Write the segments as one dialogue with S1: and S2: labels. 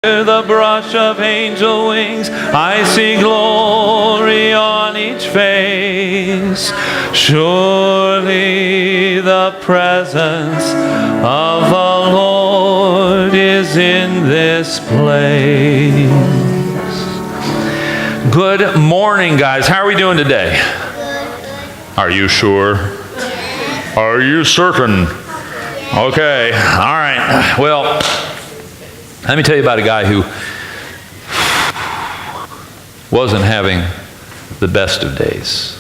S1: The brush of angel wings, I see glory on each face. Surely the presence of the Lord is in this place. Good morning, guys. How are we doing today? Are you sure? Are you certain? Okay. All right. Well, let me tell you about a guy who wasn't having the best of days.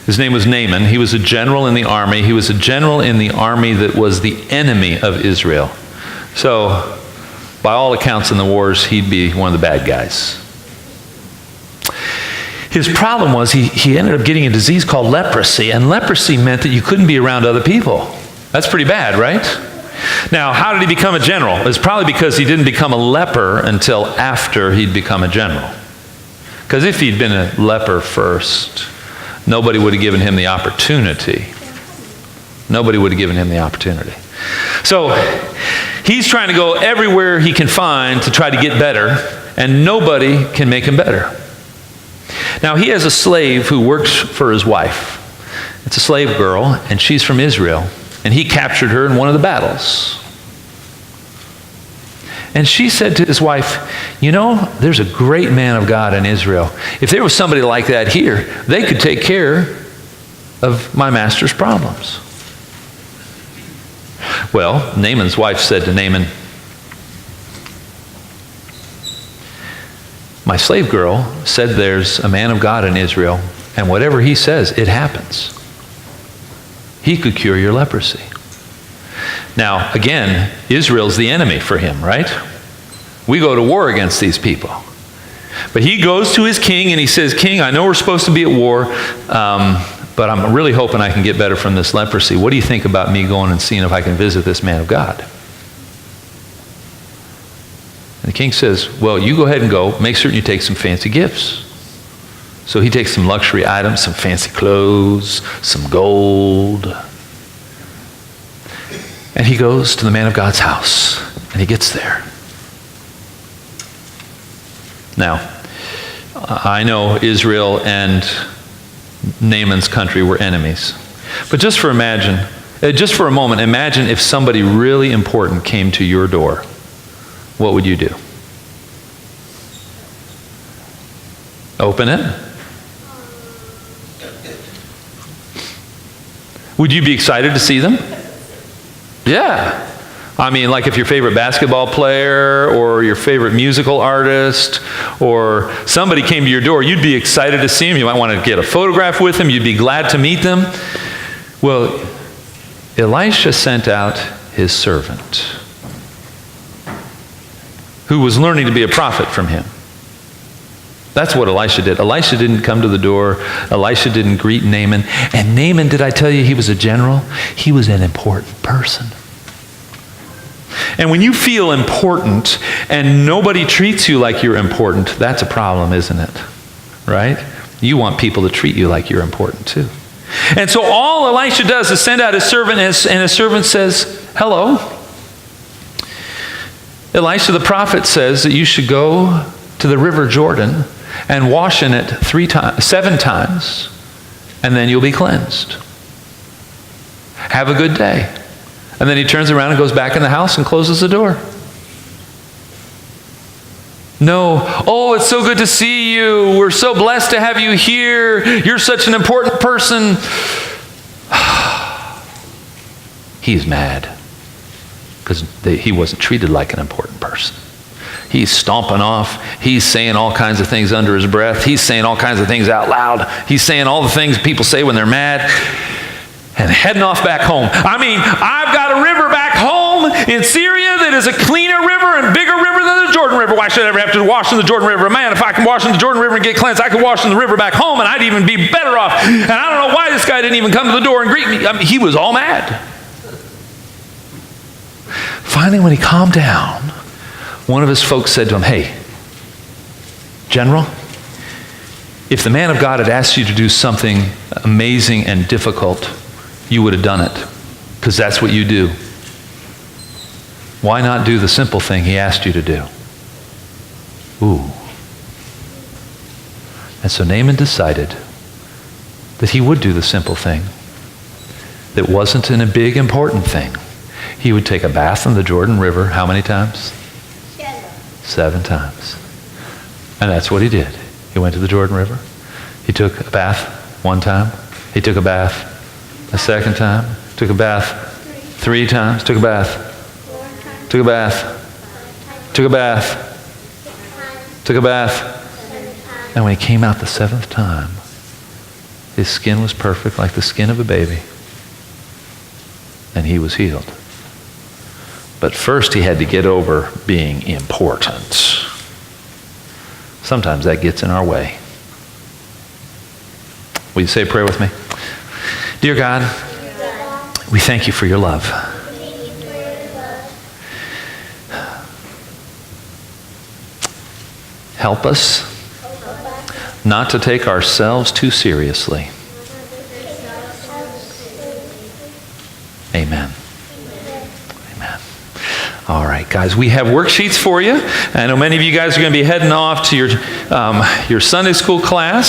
S1: His name was Naaman. He was a general in the army. He was a general in the army that was the enemy of Israel. So, by all accounts in the wars, he'd be one of the bad guys. His problem was he ended up getting a disease called leprosy, and leprosy meant that you couldn't be around other people. That's pretty bad, right? Now, how did he become a general? It's probably because he didn't become a leper until after he'd become a general. Because if he'd been a leper first, nobody would have given him the opportunity. Nobody would have given him the opportunity. So, he's trying to go everywhere he can find to try to get better, and nobody can make him better. Now, he has a slave who works for his wife. It's a slave girl, and she's from Israel. And he captured her in one of the battles. And she said to his wife, you know, there's a great man of God in Israel. If there was somebody like that here, they could take care of my master's problems. Well, Naaman's wife said to Naaman, my slave girl said there's a man of God in Israel, and whatever he says, it happens. He could cure your leprosy. Now, again, Israel's the enemy for him, right? We go to war against these people. But he goes to his king and he says, King, I know we're supposed to be at war, but I'm really hoping I can get better from this leprosy. What do you think about me going and seeing if I can visit this man of God? And the king says, well, you go ahead and go. Make certain you take some fancy gifts. So he takes some luxury items, some fancy clothes, some gold. And he goes to the man of God's house, and he gets there. Now, I know Israel and Naaman's country were enemies. But just for a moment, imagine if somebody really important came to your door. What would you do? Open it? Would you be excited to see them? Yeah. I mean, like if your favorite basketball player or your favorite musical artist or somebody came to your door, you'd be excited to see them. You might want to get a photograph with them. You'd be glad to meet them. Well, Elisha sent out his servant who was learning to be a prophet from him. That's what Elisha did. Elisha didn't come to the door. Elisha didn't greet Naaman. And Naaman, did I tell you he was a general? He was an important person. And when you feel important and nobody treats you like you're important, that's a problem, isn't it? Right? You want people to treat you like you're important too. And so all Elisha does is send out his servant, and his servant says, hello. Elisha the prophet says that you should go to the river Jordan and wash in it 7 times, and then you'll be cleansed. Have a good day. And then he turns around and goes back in the house and closes the door. No, oh, it's so good to see you. We're so blessed to have you here. You're such an important person. He's mad because he wasn't treated like an important person. He's stomping off. He's saying all kinds of things under his breath. He's saying all kinds of things out loud. He's saying all the things people say when they're mad. And heading off back home. I mean, I've got a river back home in Syria that is a cleaner river and bigger river than the Jordan River. Why should I ever have to wash in the Jordan River? Man, if I can wash in the Jordan River and get cleansed, I could wash in the river back home and I'd even be better off. And I don't know why this guy didn't even come to the door and greet me. I mean, he was all mad. Finally, when he calmed down, one of his folks said to him, hey, General, if the man of God had asked you to do something amazing and difficult, you would have done it, because that's what you do. Why not do the simple thing he asked you to do? Ooh. And so Naaman decided that he would do the simple thing. That wasn't a big, important thing. He would take a bath in the Jordan River how many times? 7 times. And that's what he did. He went to the Jordan River. He took a bath 1 time. He took a bath a 2nd time. Took a bath 3 times. Took a bath. Took a bath. Took a bath. Took a bath. And when he came out the 7th time, his skin was perfect like the skin of a baby. And he was healed. But first he had to get over being important. Sometimes that gets in our way. Will you say a prayer with me? Dear God, we thank you for your love. Help us not to take ourselves too seriously. Amen. Amen. All right, guys, we have worksheets for you. I know many of you guys are going to be heading off to your Sunday school class.